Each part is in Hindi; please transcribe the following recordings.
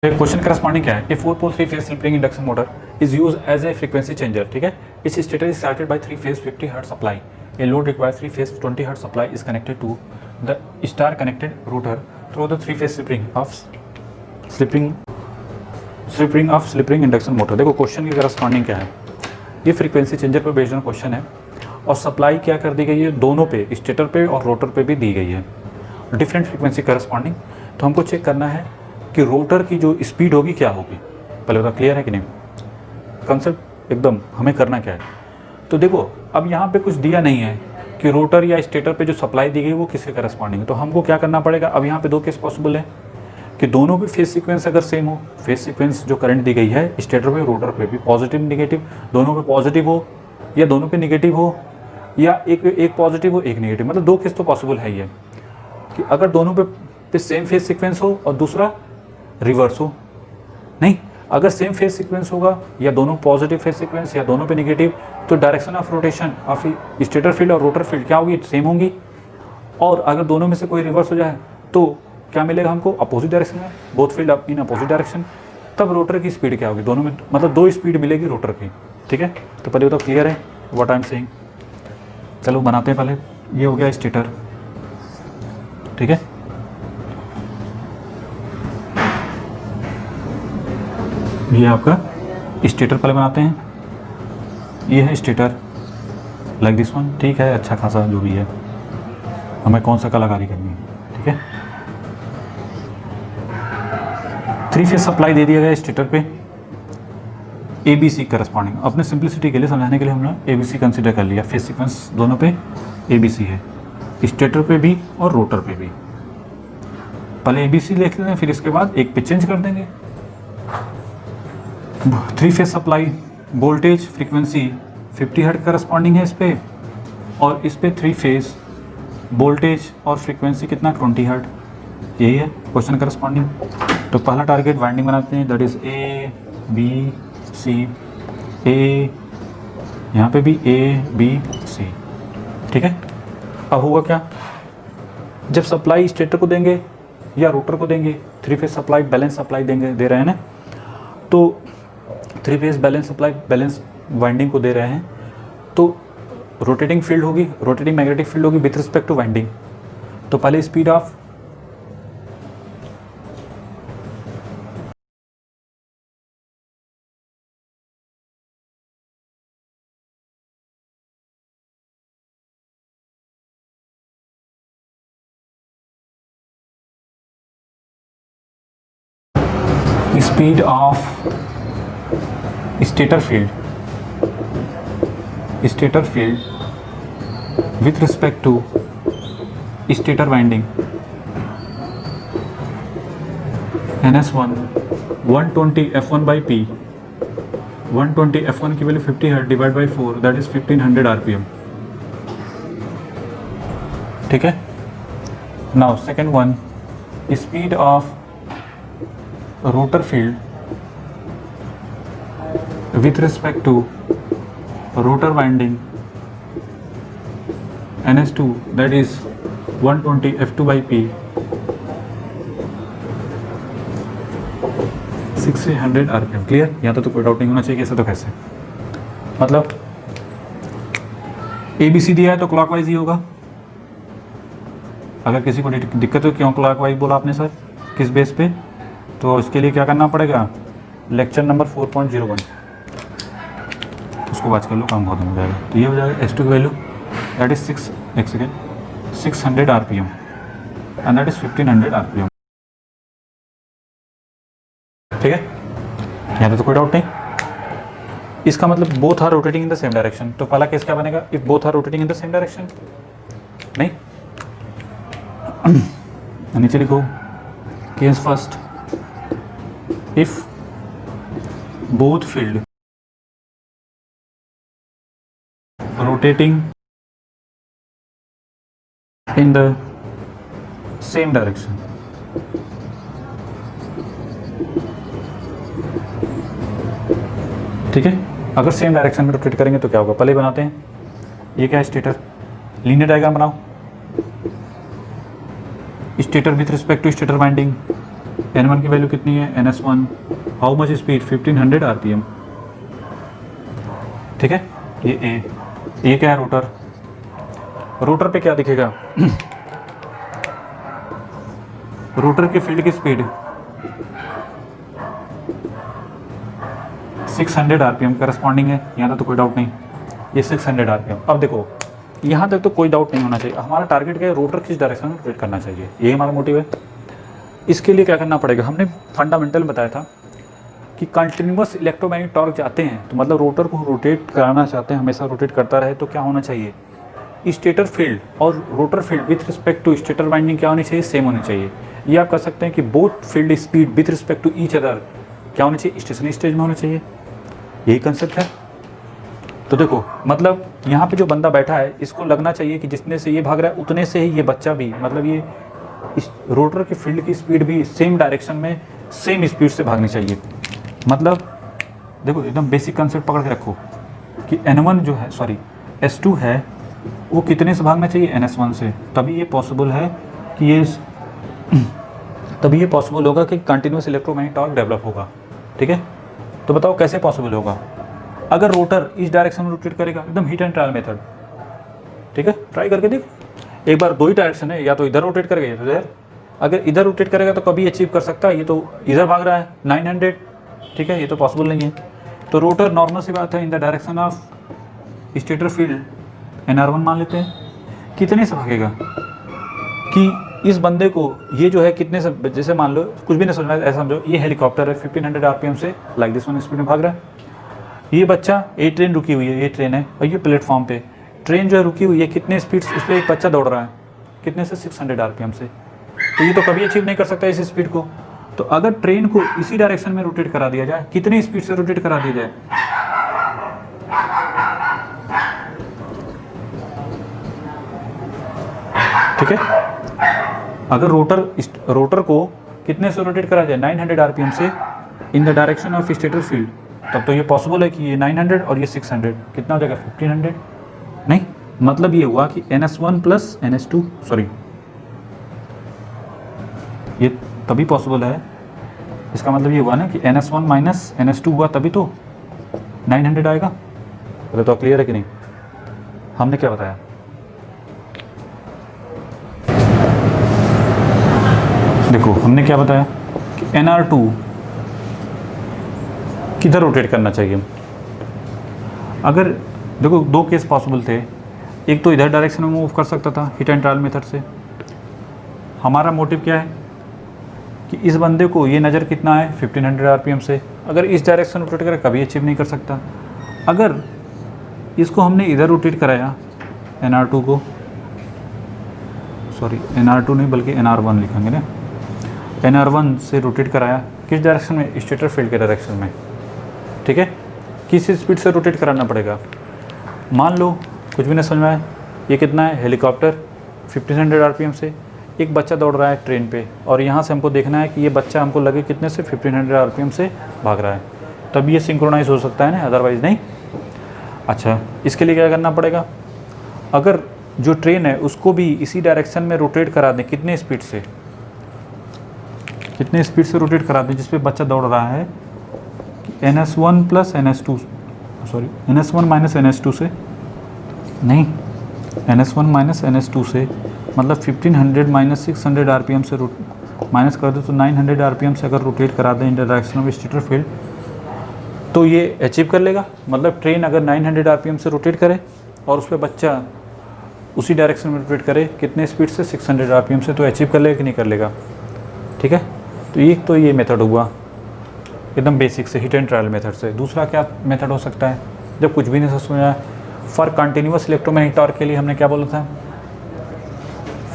क्वेश्चन करस्पॉन्डिंग क्या है, a 4 pole 3 phase slip ring induction motor is use as a frequency changer, ठीक है। इस stator is started by 3 phase 50 hertz supply, a load require 3 phase 20 hertz supply is connected to the star connected rotor through the 3 phase slip ring induction motor. देखो क्वेश्चन की करस्पॉन्डिंग क्या है, ये फ्रीक्वेंसी चेंजर पर बेस्ड ऑन क्वेश्चन है और सप्लाई क्या कर दी गई है, दोनों पे, स्टेटर पे और रोटर पे भी दी गई है, डिफरेंट फ्रीक्वेंसी करस्पॉन्डिंग। तो हमको चेक करना है कि रोटर की जो स्पीड होगी क्या होगी, पहले बता क्लियर है कि नहीं, कंसेप्ट एकदम हमें करना क्या है। तो देखो अब यहाँ पे कुछ दिया नहीं है कि रोटर या स्टेटर पे जो सप्लाई दी गई वो किसके करस्पॉन्डिंग है, तो हमको क्या करना पड़ेगा। अब यहाँ पे दो केस पॉसिबल है कि दोनों पे फेज सीक्वेंस अगर सेम हो, फेज सीक्वेंस जो करंट दी गई है स्टेटर पे रोटर पे भी पॉजिटिव निगेटिव, दोनों पे पॉजिटिव हो या दोनों पे निगेटिव हो या एक पॉजिटिव हो एक निगेटिव, मतलब दो केस तो पॉसिबल है ही है कि अगर दोनों पे सेम फेज सीक्वेंस हो और दूसरा रिवर्स हो। नहीं, अगर सेम फेज सीक्वेंस होगा या दोनों पॉजिटिव फेज सीक्वेंस या दोनों पे निगेटिव, तो direction of rotation of stator field और रोटर फील्ड क्या होगी, सेम होंगी। और अगर दोनों में से कोई रिवर्स हो जाए तो क्या मिलेगा हमको, अपोजिट डायरेक्शन में, बोथ फील्ड इन अपोजिट डायरेक्शन। तब रोटर की स्पीड क्या होगी, दोनों में मतलब दो स्पीड मिलेगी रोटर की, ठीक है। तो पहले तो क्लियर है व्हाट आई एम सेइंग। चलो बनाते हैं पहले, ये हो गया स्टेटर, ठीक है। ये आपका स्टेटर पहले बनाते हैं, ये है स्टेटर लाइक दिस वन, ठीक है, अच्छा खासा जो भी है, हमें कौन सा कलाकारी करनी है, ठीक है। 3 फेज सप्लाई दे दिया गया स्टेटर पे, ABC करस्पॉन्डिंग। अपने सिंप्लिसिटी के लिए समझाने के लिए हमने ABC कंसिडर कर लिया, फेज सीक्वेंस दोनों पे ABC है, स्टेटर पे भी और रोटर पे भी। पहले ABC लिख लेते हैं, फिर इसके बाद एक पे चेंज कर देंगे। 3 phase supply voltage frequency 50 hertz corresponding है इस पे, और इस पे 3 फेज वोल्टेज और फ्रीक्वेंसी कितना 20 हर्ट्ज, यही है क्वेश्चन करस्पॉन्डिंग। तो पहला टारगेट वाइंडिंग बनाते हैं, दैट इज ABC, A, यहाँ पे भी ABC, ठीक है। अब होगा क्या, जब सप्लाई स्टेटर को देंगे या रोटर को देंगे, 3 फेज सप्लाई बैलेंस सप्लाई देंगे, दे रहे हैं ना, तो 3 phase balance supply balance winding को दे रहे हैं, तो रोटेटिंग फील्ड होगी, रोटेटिंग मैग्नेटिक फील्ड होगी विथ रिस्पेक्ट टू वाइंडिंग। तो पहले speed of speed of stator field with respect to stator winding NS1 120 F1 by P, 120 F1 की value 50 hertz divide by 4, that is 1500 RPM, ठीक है। Now second one, speed of rotor field with respect to rotor winding NS2, that is 120 F2 by P, 600 RPM। Clear, यहाँ तो कोई डाउट नहीं होना चाहिए, कैसे तो कैसे, मतलब ABC दिया है तो क्लॉकवाइज ही होगा। अगर किसी को दिक्कत हो क्यों क्लॉकवाइज बोला आपने सर, किस बेस पे, तो इसके लिए क्या करना पड़ेगा, लेक्चर नंबर 4.01 उसको वाच कर लो, काम बहुत हो जाएगा। तो ये हो जाएगा S2 की value that is 600 RPM and that is 1500 RPM, ठीक है। यहाँ पे तो कोई डाउट नहीं। इसका मतलब both are rotating in the same direction, तो पहला केस क्या बनेगा, if both are rotating in the same direction, नहीं, नीचे लिखो case first, if both field rotating in the same direction, ठीक है। अगर सेम डायरेक्शन में रोटेट करेंगे तो क्या होगा, पहले बनाते हैं, ये क्या है स्टेटर, लीनियर डायग्राम बनाओ, stator with respect to stator winding, N1 की वैल्यू कितनी है, NS1, how much speed 1500 RPM, ठीक है। ये क्या है, रोटर। रोटर पे क्या दिखेगा रोटर की फील्ड की स्पीड 600 RPM करस्पॉन्डिंग है, यहाँ तक तो कोई डाउट नहीं, ये 600 RPM। अब देखो यहाँ तक तो कोई डाउट नहीं होना चाहिए, हमारा टारगेट क्या है, रोटर किस डायरेक्शन में रोटेट करना चाहिए, ये हमारा मोटिव है। इसके लिए क्या करना पड़ेगा, हमने फंडामेंटल बताया था कि कंटिन्यूअस इलेक्ट्रोमैग्नेटिक टॉर्क चाहते हैं, तो मतलब रोटर को रोटेट कराना चाहते हैं, हमेशा रोटेट करता रहे, तो क्या होना चाहिए, स्टेटर फील्ड और rotor field with respect to stator winding क्या होनी चाहिए, सेम होनी चाहिए। ये आप कर सकते हैं कि both field speed with respect to each other क्या होनी चाहिए, स्टेशनरी स्टेज में होना चाहिए, यही कंसेप्ट है। तो देखो मतलब यहाँ पे जो बंदा बैठा है इसको लगना चाहिए कि जितने से ये भाग रहा है उतने से ही ये बच्चा भी, मतलब ये इस रोटर की फील्ड की स्पीड भी सेम डायरेक्शन में सेम स्पीड से भागनी चाहिए। मतलब देखो एकदम बेसिक कंसेप्ट पकड़ के रखो कि N1 जो है, सॉरी S2 है, वो कितने से भागना चाहिए, NS1 से, तभी ये पॉसिबल है कि तभी ये पॉसिबल होगा कि कंटिन्यूस इलेक्ट्रोमैग्नेटिक टॉर्क डेवलप होगा, ठीक है। तो बताओ कैसे पॉसिबल होगा, अगर रोटर इस डायरेक्शन में रोटेट करेगा, एकदम हिट एंड ट्रायल मेथड, ठीक है, ट्राई करके देख। एक बार दो ही डायरेक्शन है, या तो इधर रोटेट करेगा या तो इधर। अगर इधर रोटेट करेगा तो कभी अचीव कर सकता है, ये तो इधर भाग रहा है 900, ठीक है, ये तो पॉसिबल नहीं है। तो रोटर नॉर्मल सी बात है इन the direction of stator field NR1 मान लेते हैं, कितने से भागेगा कि इस बंदे को ये जो है कितने से, जैसे मान लो कुछ भी नहीं समझना ऐसा समझो, ये हेलीकॉप्टर है 1500 RPM से लाइक दिस वन स्पीड में भाग रहा है, ये बच्चा, ये ट्रेन रुकी हुई है, ये ट्रेन है और ये प्लेटफॉर्म पे ट्रेन जो है रुकी हुई है, कितने स्पीड से, उस पर एक बच्चा दौड़ रहा है, कितने से, 600 RPM से। तो ये तो कभी अचीव नहीं कर सकता इस स्पीड को। तो अगर ट्रेन को इसी डायरेक्शन में रोटेट करा दिया जाए, कितनी स्पीड से रोटेट करा दिया जाए, ठीक है, अगर रोटर को कितने से रोटेट करा जाए, 900 RPM से इन the direction of stator field, तब तो ये पॉसिबल है कि ये 900 और ये 600 कितना हो जाएगा, 1500। नहीं, मतलब ये हुआ कि NS1 प्लस NS2, सॉरी ये तभी पॉसिबल है, इसका मतलब ये हुआ ना कि NS1 माइनस NS2 हुआ तभी तो 900 आएगा। बोले तो क्लियर है कि नहीं, हमने क्या बताया, देखो हमने क्या बताया कि NR2 किधर रोटेट करना चाहिए। अगर देखो दो केस पॉसिबल थे, एक तो इधर डायरेक्शन में मूव कर सकता था हिट एंड ट्रायल मेथड से। हमारा मोटिव क्या है कि इस बंदे को ये नज़र कितना है 1500 RPM से, अगर इस डायरेक्शन रोटेट करे कभी अचीव नहीं कर सकता। अगर इसको हमने इधर रोटेट कराया NR2 को, सॉरी NR2 नहीं बल्कि NR1 लिखेंगे ना, NR1 से रोटेट कराया किस डायरेक्शन में, स्टेटर फील्ड के डायरेक्शन में, ठीक है, किस स्पीड से रोटेट कराना पड़ेगा। मान लो कुछ भी नहीं समझ में आया, ये कितना है, हेलीकॉप्टर 1500 RPM से, एक बच्चा दौड़ रहा है ट्रेन पे, और यहाँ से हमको देखना है कि ये बच्चा हमको लगे कितने से, 1500 RPM से भाग रहा है, तब ये सिंक्रोनाइज हो सकता है ना, अदरवाइज़ नहीं। अच्छा, इसके लिए क्या करना पड़ेगा, अगर जो ट्रेन है उसको भी इसी डायरेक्शन में रोटेट करा दें, कितने स्पीड से, कितने स्पीड से रोटेट करा दें जिस पे बच्चा दौड़ रहा है, NS1 plus NS2, sorry NS1 minus NS2 से, नहीं NS1 माइनस NS2 से, मतलब 1500 माइनस 600 RPM से माइनस कर दो तो 900 RPM से अगर रोटेट करा दें इन डायरेक्शन ऑफ स्टेटर फील्ड, तो ये अचीव कर लेगा। मतलब ट्रेन अगर 900 RPM से रोटेट करे और उस पर बच्चा उसी डायरेक्शन में रोटेट करे कितने स्पीड से, 600 RPM से, तो अचीव कर लेगा कि नहीं कर लेगा, ठीक है। तो ये मेथड हुआ एकदम बेसिक से हिट एंड ट्रायल मेथड से। दूसरा क्या मेथड हो सकता है, जब कुछ भी नहीं समझा, फॉर कंटिन्यूअस इलेक्ट्रोमैग्नेटिक टॉर्क के लिए हमने क्या बोला था,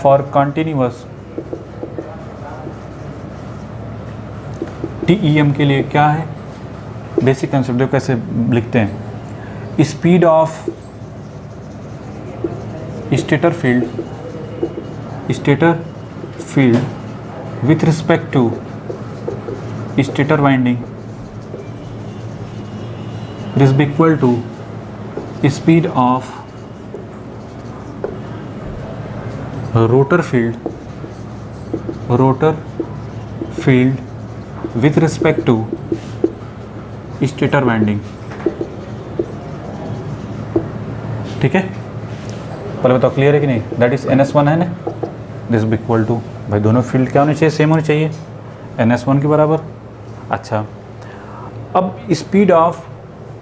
फॉर कंटिन्यूअस TEM के लिए क्या है, बेसिक कंसेप्ट कैसे लिखते हैं, speed of stator field with respect to stator winding is equal to speed of rotor field with respect to stator winding. ठीक है, पहले बताओ क्लियर है कि नहीं? दैट इज NS1 है ना, दिस इक्वल टू, भाई दोनों फील्ड क्या होने चाहिए? सेम होने चाहिए, NS1 के बराबर। अच्छा, अब स्पीड ऑफ,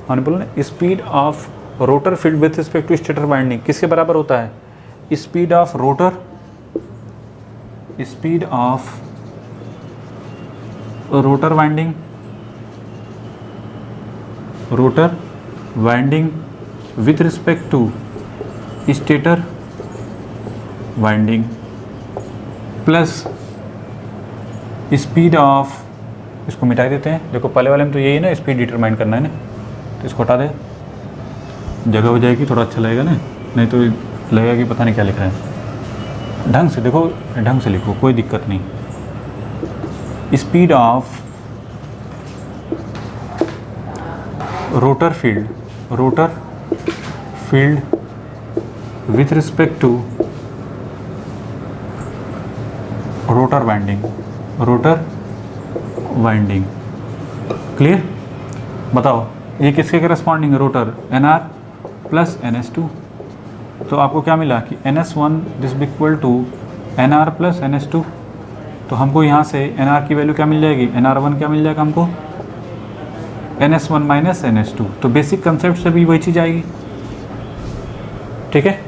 हमने बोला ना speed of rotor field with respect to stator winding किसके बराबर होता है? Speed of rotor, speed of rotor winding, rotor winding with respect to stator winding plus speed of, इसको मिटा देते हैं। देखो पहले वाले में तो यही है ना, स्पीड डिटरमाइन करना है ना, तो इसको हटा दे, जगह हो जाएगी, थोड़ा अच्छा लगेगा ना, नहीं तो लगेगा कि पता नहीं क्या लिख रहा है। ढंग से देखो, ढंग से लिखो, कोई दिक्कत नहीं। Speed of rotor field, rotor field with respect to rotor winding, rotor winding. Clear? बताओ ये किसके करस्पॉन्डिंग है? Rotor NR plus NS2। तो आपको क्या मिला कि NS1 this equal to NR plus NS2। तो हमको यहाँ से NR की वैल्यू क्या मिल जाएगी? NR1 क्या मिल जाएगा हमको? NS1 minus NS2। तो बेसिक कंसेप्ट से भी वही चीज़ आएगी। ठीक है,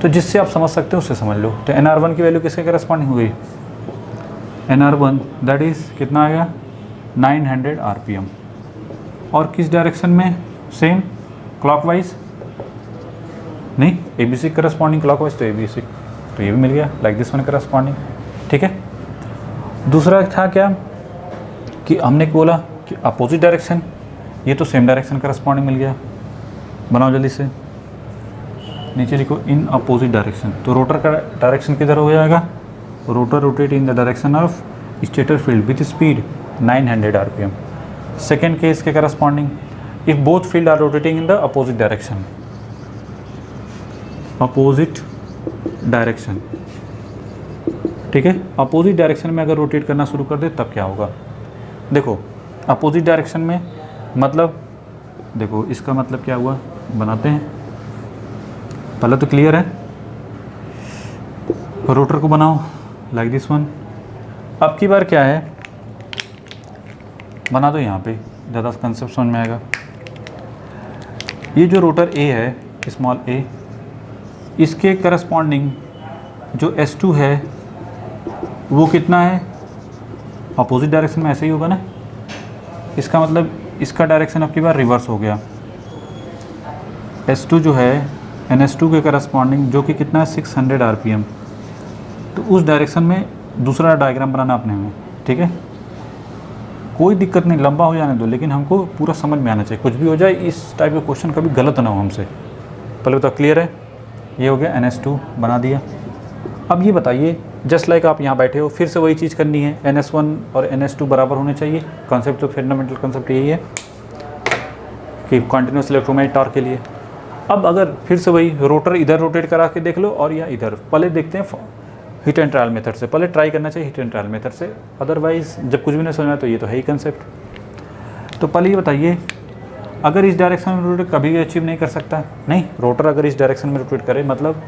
तो जिससे आप समझ सकते हो उससे समझ लो। तो NR1 की वैल्यू किसके करस्पॉन्डिंग हो गई? NR1 दैट इज़ कितना आएगा? 900 RPM। और किस डायरेक्शन में? सेम क्लॉकवाइज नहीं, ABC करस्पॉन्डिंग क्लॉकवाइज, तो ABC, तो ये भी मिल गया लाइक दिस वन करस्पॉन्डिंग। ठीक है, दूसरा था क्या कि हमने बोला कि अपोजिट डायरेक्शन, ये तो सेम डायरेक्शन करस्पॉन्डिंग मिल गया। बनाओ जल्दी से, नीचे लिखो इन अपोजिट डायरेक्शन। तो रोटर का डायरेक्शन किधर हो जाएगा? Rotor rotate in the direction of stator field with speed 900 RPM। Second case के corresponding, if both field are rotating in the opposite direction, opposite direction. ठीक है, अपोजिट डायरेक्शन में अगर रोटेट करना शुरू कर दे तब क्या होगा? देखो अपोजिट डायरेक्शन में मतलब, देखो इसका मतलब क्या हुआ, बनाते हैं। पहले तो क्लियर है, रोटर को बनाओ लाइक दिस वन। अब की बार क्या है, बना दो यहाँ पे, ज़्यादा कंसेप्ट समझ में आएगा। ये जो रोटर A है, स्मॉल a, इसके करस्पॉन्डिंग जो S2 है वो कितना है? अपोजिट डायरेक्शन में ऐसे ही होगा ना। इसका मतलब इसका डायरेक्शन अब की बार रिवर्स हो गया। S2 जो है NS2 के करस्पॉन्डिंग जो कि कितना है? 600 RPM। तो उस डायरेक्शन में दूसरा डायग्राम बनाना अपने में। ठीक है, कोई दिक्कत नहीं, लंबा हो जाने दो, लेकिन हमको पूरा समझ में आना चाहिए। कुछ भी हो जाए, इस टाइप का क्वेश्चन कभी गलत ना हो हमसे। पहले तो क्लियर है, ये हो गया NS2 बना दिया। अब ये बताइए, जस्ट लाइक आप यहाँ बैठे हो, फिर से वही चीज़ करनी है। NS1 और NS2 बराबर होने चाहिए। कॉन्सेप्ट तो फंडामेंटल कॉन्सेप्ट यही है कि कॉन्टिन्यूस इलेक्ट्रोमैग्नेटिक टॉर्क के लिए। अब अगर फिर से वही रोटर इधर रोटेट करा के देख लो और या इधर, पहले देखते हैं हिट एंड ट्रायल मेथड से, पहले ट्राई करना चाहिए हिट एंड ट्रायल मेथड से। अदरवाइज जब कुछ भी नहीं समझ में तो ये तो है ही कंसेप्ट। तो पहले ये बताइए, अगर इस डायरेक्शन में रोटेट कभी भी अचीव नहीं कर सकता? नहीं, रोटर अगर इस डायरेक्शन में रोटेट करे मतलब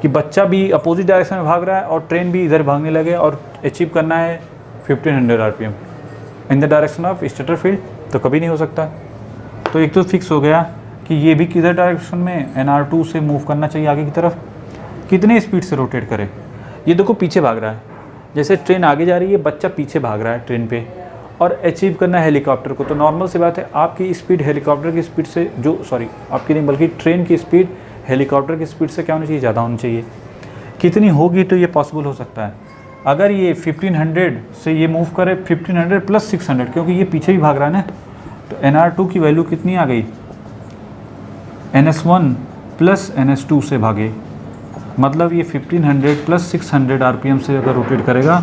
कि बच्चा भी अपोजिट डायरेक्शन में भाग रहा है और ट्रेन भी इधर भागने लगे और अचीव करना है 1500 RPM in the direction of stator field, तो कभी नहीं हो सकता। तो एक तो फिक्स हो गया कि ये भी किधर डायरेक्शन में NR2 से मूव करना चाहिए आगे की तरफ। कितने स्पीड से रोटेट करे? ये देखो पीछे भाग रहा है, जैसे ट्रेन आगे जा रही है, बच्चा पीछे भाग रहा है ट्रेन पे, और अचीव करना है हेलीकॉप्टर को। तो नॉर्मल सी बात है, आपकी स्पीड हेलीकॉप्टर की स्पीड से आपकी नहीं बल्कि ट्रेन की स्पीड हेलीकॉप्टर की स्पीड से क्या होनी चाहिए? ज़्यादा होनी चाहिए। कितनी होगी तो ये पॉसिबल हो सकता है? अगर ये 1500 से ये मूव करे 1500 प्लस 600, क्योंकि ये पीछे भी भाग रहा है ना, तो NR2 की वैल्यू कितनी आ गई? NS1 प्लस NS2 से भागे, मतलब ये 1500 प्लस 600 RPM से अगर रोटेट करेगा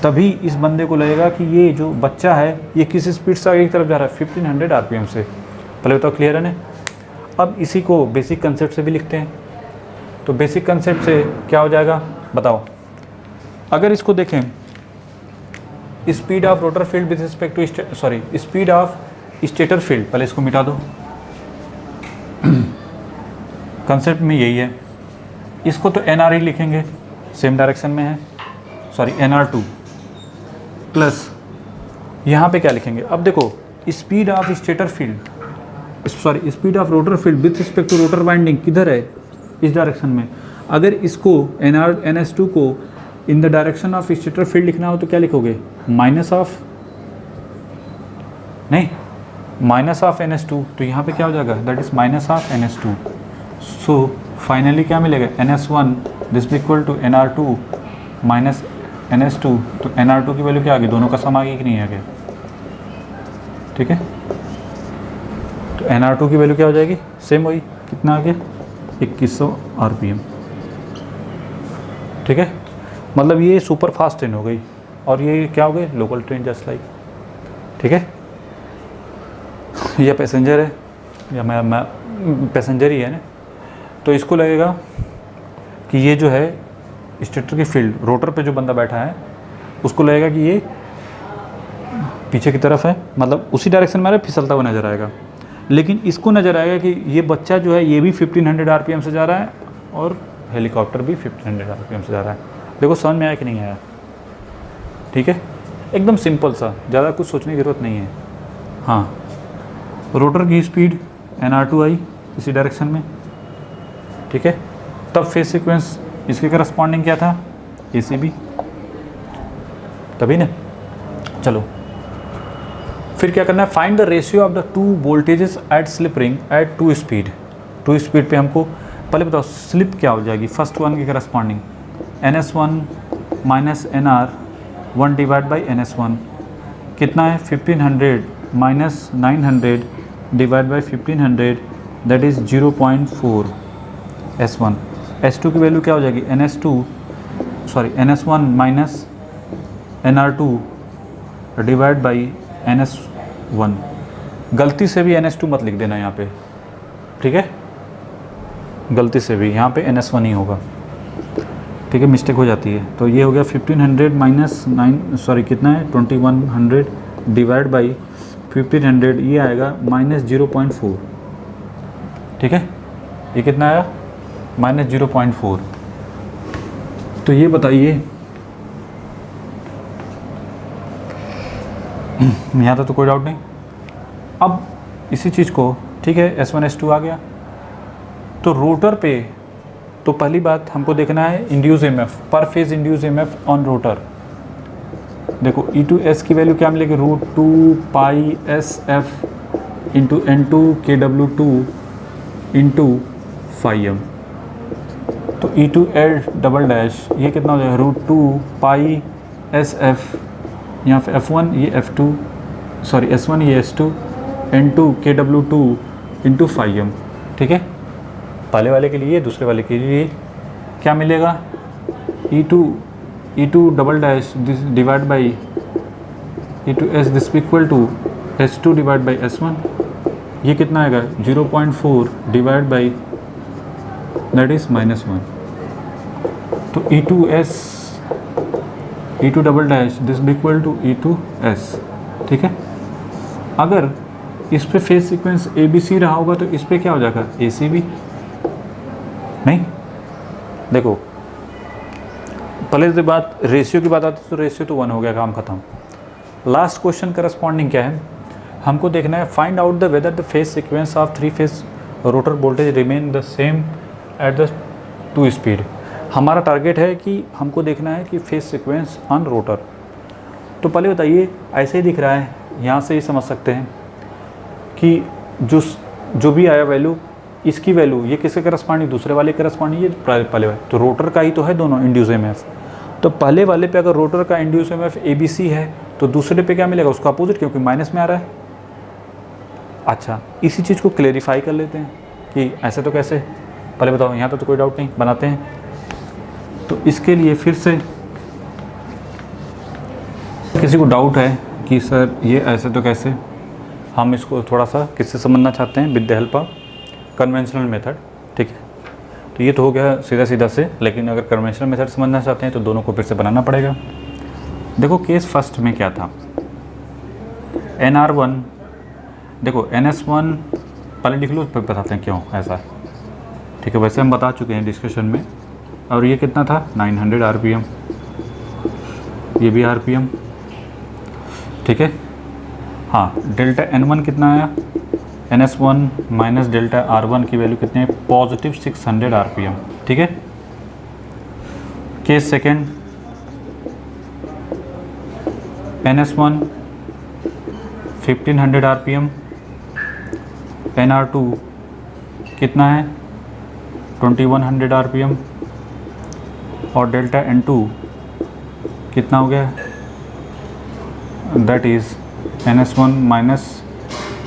तभी इस बंदे को लगेगा कि ये जो बच्चा है ये किस स्पीड से आगे की तरफ जा रहा है? 1500 RPM से। पहले बताओ क्लियर है ना? अब इसी को बेसिक कंसेप्ट से भी लिखते हैं। तो बेसिक कंसेप्ट से क्या हो जाएगा बताओ? अगर इसको देखें, speed of rotor field with respect to speed of stator field, पहले इसको मिटा दो, कंसेप्ट में यही है। इसको तो एन आर ही लिखेंगे, सेम डायरेक्शन में है, सॉरी NR2 प्लस यहाँ पे क्या लिखेंगे, अब देखो speed of stator field, sorry speed of rotor field with respect to rotor winding किधर है, इस डायरेक्शन में। अगर इसको NS2 को in the direction of stator field लिखना हो तो क्या लिखोगे, माइनस ऑफ NS2, तो यहाँ पे क्या हो जाएगा, that is minus of NS2। So finally क्या मिलेगा, NS1 this equal to NR2 minus NS2, तो NR2 की वैल्यू क्या आ गई, दोनों का सम आ गया कि नहीं आ गया, ठीक है। तो NR2 की वैल्यू क्या हो जाएगी, सेम वही, कितना आ गया 2100 RPM, ठीक है। मतलब ये सुपर फास्ट ट्रेन हो गई और ये क्या हो गई, लोकल ट्रेन जस्ट लाइक, ठीक है। ये पैसेंजर है या मैं पैसेंजर ही है ना, तो इसको लगेगा कि ये जो है स्टेटर की फील्ड, रोटर पे जो बंदा बैठा है उसको लगेगा कि ये पीछे की तरफ है, मतलब उसी डायरेक्शन में फिसलता हुआ नज़र आएगा। लेकिन इसको नज़र आएगा कि ये बच्चा जो है ये भी 1500 RPM से जा रहा है और हेलीकॉप्टर भी 1500 RPM से जा रहा है। देखो समझ में आया कि नहीं आया, ठीक है, एकदम सिंपल सा, ज़्यादा कुछ सोचने की ज़रूरत नहीं है। हाँ, रोटर की स्पीड NR2 आई इसी डायरेक्शन में, ठीक है। तब फेज सीक्वेंस इसके करस्पॉन्डिंग क्या था, ACB, तभी ना। चलो फिर क्या करना है, find the ratio of the two voltages at slip ring at two speed पे हमको पहले बताओ स्लिप क्या हो जाएगी, फर्स्ट वन की corresponding NS1 minus NR1 divide by NS1 कितना है 1500 minus 900 divide by 1500 that is 0.4 S1। S2 की वैल्यू क्या हो जाएगी, NS1 minus NR2 divide by NS1। गलती से भी NS2 मत लिख देना यहाँ पे, ठीक है, गलती से भी यहाँ पे NS1 ही होगा, ठीक है, मिस्टेक हो जाती है। तो ये हो गया 1500 माइनस 9 कितना है 2100 डिवाइड बाई 1500, ये आएगा माइनस 0.4, ठीक है। ये कितना आया, माइनस 0.4। तो ये बताइए यहाँ तक तो कोई डाउट नहीं। अब इसी चीज़ को, ठीक है, S1 S2 आ गया, तो रोटर पे तो पहली बात हमको देखना है इंड्यूस EMF, पर phase induce EMF on rotor. देखो E2S की वैल्यू क्या मिलेगी, √2 पाई SF into N2 KW2 into φm। तो E2L डबल डैश ये कितना हो जाएगा, √2 पाई SF, यहाँ पे F1 ये F2, सॉरी S1 ये S2, N2 KW2 into φm, ठीक है। पहले वाले के लिए, दूसरे वाले के लिए क्या मिलेगा, E2 double dash this divide by E2S this equal to S2 divide by S1, ये कितना आएगा 0.4 डिवाइड बाई दैट इज़ -1। तो E2 double dash this equal to E2S, ठीक है। अगर इस पे फेज सीक्वेंस ABC रहा होगा तो इस पे क्या हो जाएगा, ACB। नहीं, देखो पहले से बात रेशियो की बात आती है तो रेशियो तो 1 हो गया, काम खत्म। लास्ट क्वेश्चन करस्पॉन्डिंग क्या है, हमको देखना है find out the whether the phase sequence of 3 phase rotor voltage remain the same at the 2 speed. हमारा टारगेट है कि हमको देखना है कि फेज सीक्वेंस ऑन रोटर। तो पहले बताइए, ऐसे ही दिख रहा है, यहाँ से ही समझ सकते हैं कि जो भी आया वैल्यू, इसकी वैल्यू ये किसके करस्पॉन्डिंग, दूसरे वाले करस्पॉन्डिंग, ये पहले वाले, तो रोटर का ही तो है दोनों इंड्यूस EMF। तो पहले वाले पे अगर रोटर का इंड्यूस EMF ABC है तो दूसरे पे क्या मिलेगा, उसका अपोजिट, क्योंकि माइनस में आ रहा है। अच्छा, इसी चीज़ को क्लेरिफाई कर लेते हैं कि ऐसे तो कैसे, पहले बताओ, यहाँ तो कोई डाउट नहीं, बनाते हैं। तो इसके लिए फिर से किसी को डाउट है कि सर ये ऐसे तो कैसे, हम इसको थोड़ा सा किससे समझना चाहते हैं, with the help of conventional method, ठीक है। तो ये तो हो गया सीधा सीधा से, लेकिन अगर कन्वेंशनल मेथड समझना चाहते हैं तो दोनों को फिर से बनाना पड़ेगा। देखो केस फर्स्ट में क्या था, NR1, देखो NS1 पहले लिख लो फिर बताते हैं क्यों ऐसा, ठीक है। वैसे हम बता चुके हैं डिस्कशन में। और ये कितना था 900 RPM, ये भी RPM, ठीक है। हाँ, डेल्टा N1 कितना आया, NS1 माइनस डेल्टा R1 की वैल्यू कितनी है, पॉजिटिव 600 RPM, ठीक है। Case second, NS1 1500 RPM, NR2 कितना है 2100 RPM, और डेल्टा N2 कितना हो गया, that is NS1 minus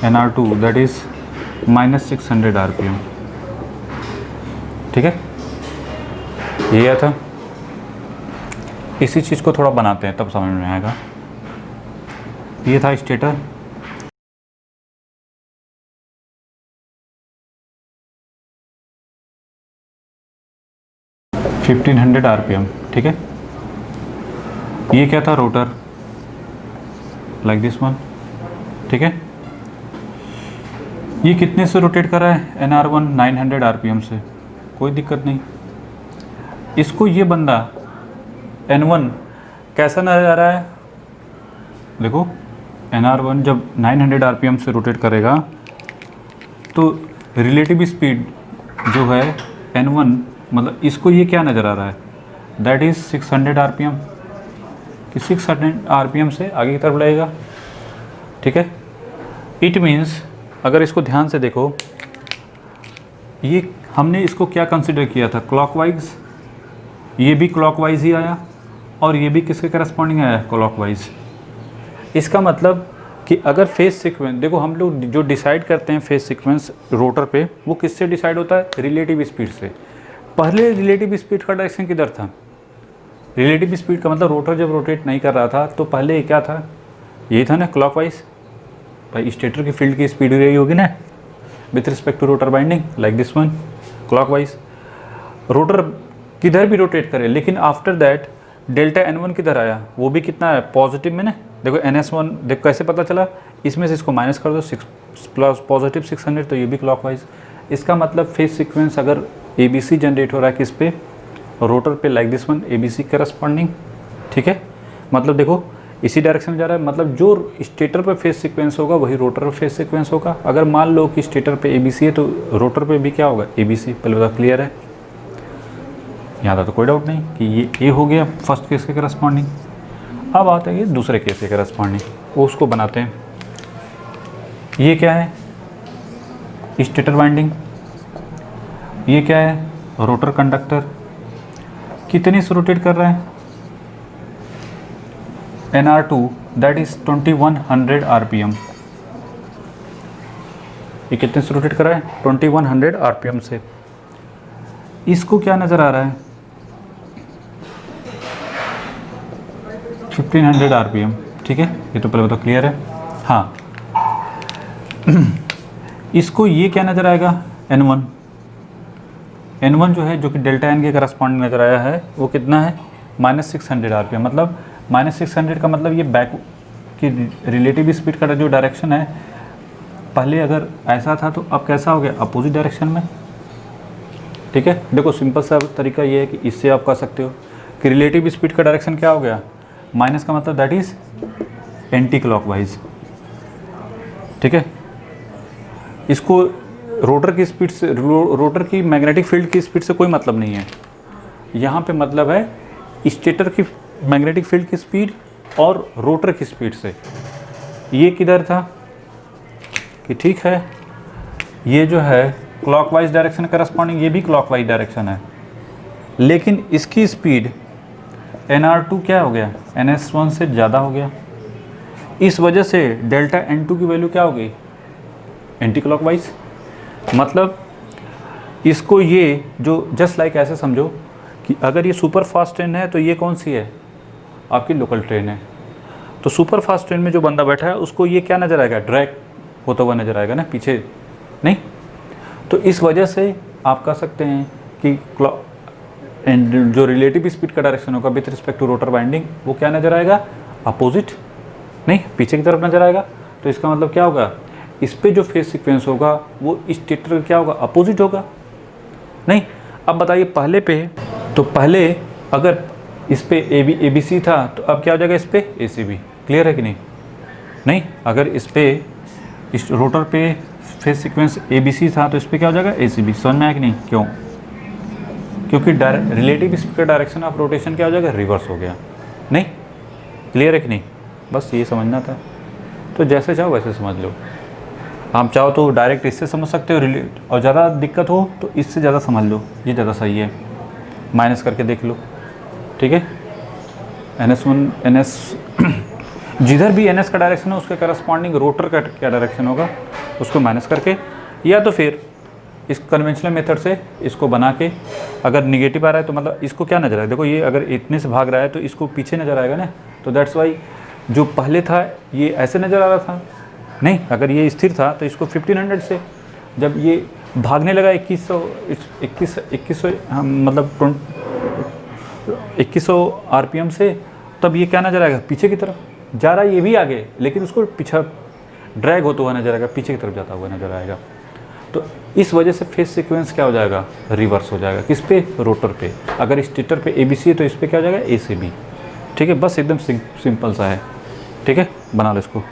NR2 that is minus 600 RPM, ठीक है। ये था, इसी चीज़ को थोड़ा बनाते हैं तब समझ में आएगा। ये था स्टेटर, फिफ्टीन 1500 RPM, ठीक है। ये क्या था, रोटर, लाइक दिस वन, ठीक है। ये कितने से रोटेट कर रहा है, NR1 900 RPM से, कोई दिक्कत नहीं। इसको ये बंदा N1 कैसा नजर आ रहा है, देखो NR1 जब 900 RPM से रोटेट करेगा तो रिलेटिव स्पीड जो है N1, मतलब इसको ये क्या नज़र आ रहा है, दैट इज़ 600 RPM, कि 600 RPM से आगे की तरफ लगेगा, ठीक है। इट मीन्स अगर इसको ध्यान से देखो, ये हमने इसको क्या कंसिडर किया था, क्लॉकवाइज, ये भी क्लॉकवाइज ही आया और ये भी किसके करस्पॉन्डिंग आया, क्लॉकवाइज। इसका मतलब कि अगर फेज सीक्वेंस, देखो हम लोग जो डिसाइड करते हैं फेज सीक्वेंस रोटर पे, वो किससे डिसाइड होता है, रिलेटिव स्पीड से। पहले रिलेटिव स्पीड का डायरेक्शन किधर था, रिलेटिव स्पीड का मतलब रोटर जब रोटेट नहीं कर रहा था तो पहले क्या था, यही था ना, क्लॉकवाइज। भाई स्टेटर की फील्ड की स्पीड रही होगी ना with respect to rotor winding, like this one, clockwise. Rotor किधर भी रोटेट करे, लेकिन आफ्टर दैट डेल्टा N1 किधर आया, वो भी कितना है, पॉजिटिव में ना। देखो NS1, देखो कैसे पता चला, इसमें से इसको माइनस कर दो, 6 प्लस पॉजिटिव 600, तो ये भी क्लॉकवाइज। इसका मतलब फेज सीक्वेंस अगर ABC जनरेट हो रहा है किस पे, रोटर पे, like this one, ABC corresponding, ठीक है। मतलब देखो इसी डायरेक्शन में जा रहा है, मतलब जो स्टेटर पे फेज सीक्वेंस होगा वही रोटर पे फेज सीक्वेंस होगा। अगर मान लो कि स्टेटर पे ABC है तो रोटर पे भी क्या होगा, ABC। पहले बता, क्लियर है, यहाँ था तो कोई डाउट नहीं कि ये A हो गया फर्स्ट केस के करस्पॉन्डिंग। अब आते हैं ये दूसरे केस के करस्पॉन्डिंग, वो उसको बनाते हैं। ये क्या है, स्टेटर वाइंडिंग, ये क्या है, रोटर कंडक्टर, कितने से रोटेट कर रहे हैं, NR2 दैट इज 2100 RPM। ये कितने से रोटेट कर रहा है, 2100 RPM से। इसको क्या नज़र आ रहा है, 1500 RPM, ठीक है। ये तो पहले बताओ, क्लियर है। हाँ इसको ये क्या नज़र आएगा, N1 जो है, जो कि डेल्टा N के करस्पॉन्डिंग नज़र आया है, वो कितना है, -600 RPM। मतलब -600 का मतलब ये बैक की रिलेटिव स्पीड का जो डायरेक्शन है, पहले अगर ऐसा था तो अब कैसा हो गया, अपोजिट डायरेक्शन में, ठीक है। देखो सिंपल सा तरीका ये है कि इससे आप कह सकते हो कि रिलेटिव स्पीड का डायरेक्शन क्या हो गया, माइनस का मतलब दैट इज़ एंटी क्लॉकवाइज, ठीक है। इसको रोटर की स्पीड से, रोटर की मैग्नेटिक फील्ड की स्पीड से कोई मतलब नहीं है, यहाँ पे मतलब है स्टेटर की मैग्नेटिक फील्ड की स्पीड और रोटर की स्पीड से। ये किधर था कि ठीक है, ये जो है क्लॉकवाइज डायरेक्शन करस्पॉन्डिंग, ये भी क्लॉकवाइज डायरेक्शन है, लेकिन इसकी स्पीड NR2 क्या हो गया, NS1 से ज़्यादा हो गया। इस वजह से डेल्टा N2 की वैल्यू क्या हो गई, एंटी क्लॉकवाइज। मतलब इसको ये जो जस्ट लाइक ऐसे समझो कि अगर ये सुपर फास्ट ट्रेन है तो ये कौन सी है, आपकी लोकल ट्रेन है। तो सुपर फास्ट ट्रेन में जो बंदा बैठा है उसको ये क्या नज़र आएगा, ड्रैग होता हुआ नज़र आएगा ना पीछे, नहीं। तो इस वजह से आप कह सकते हैं कि जो रिलेटिव स्पीड का डायरेक्शन होगा with respect to rotor winding, वो क्या नज़र आएगा, अपोजिट, नहीं पीछे की तरफ नज़र आएगा। तो इसका मतलब क्या होगा, इस पे जो फेज सीक्वेंस होगा वो इस स्टेटर क्या होगा, अपोजिट होगा। नहीं, अब बताइए पहले पे, तो पहले अगर इस पे ए बी सी था तो अब क्या हो जाएगा, इस पे ए सी बी। क्लियर है कि नहीं? नहीं, अगर इस पे इस रोटर पे phase sequence A B C था तो इस पे क्या हो जाएगा, ए सी बी। समझ में आया कि नहीं? क्यों? क्योंकि रिलेटिव स्पीड का डायरेक्शन ऑफ रोटेशन क्या हो जाएगा, रिवर्स हो गया। नहीं, क्लियर है कि नहीं? बस ये समझना था। तो जैसे चाहो वैसे समझ लो। आप चाहो तो डायरेक्ट इससे समझ सकते हो, और ज़्यादा दिक्कत हो तो इससे ज़्यादा समझ लो, ये ज़्यादा सही है। माइनस करके देख लो, ठीक है। NS1 NS जिधर भी NS का डायरेक्शन है उसके करस्पॉन्डिंग रोटर का क्या डायरेक्शन होगा उसको माइनस करके, या तो फिर इस कन्वेंशनल मेथड से इसको बना के, अगर निगेटिव आ रहा है तो मतलब इसको क्या नज़र आएगा, देखो ये अगर इतने से भाग रहा है तो इसको पीछे नज़र आएगा ना, तो दैट्स वाई जो पहले था ये ऐसे नज़र आ रहा था। नहीं, अगर ये स्थिर था तो इसको 1500 से, जब ये भागने लगा 2100 मतलब 2100 RPM से, तब ये क्या नज़र आएगा, पीछे की तरफ जा रहा है। ये भी आगे, लेकिन उसको पीछे ड्रैग होता हुआ नज़र आएगा, पीछे की तरफ जाता हुआ नज़र आएगा। तो इस वजह से फेज सीक्वेंस क्या हो जाएगा, रिवर्स हो जाएगा। किस पे, रोटर पे। अगर स्टेटर पे ABC है तो इस पे क्या हो जाएगा, ACB। ठीक है, बस एकदम सिंपल सा है। ठीक है, बना लो इसको।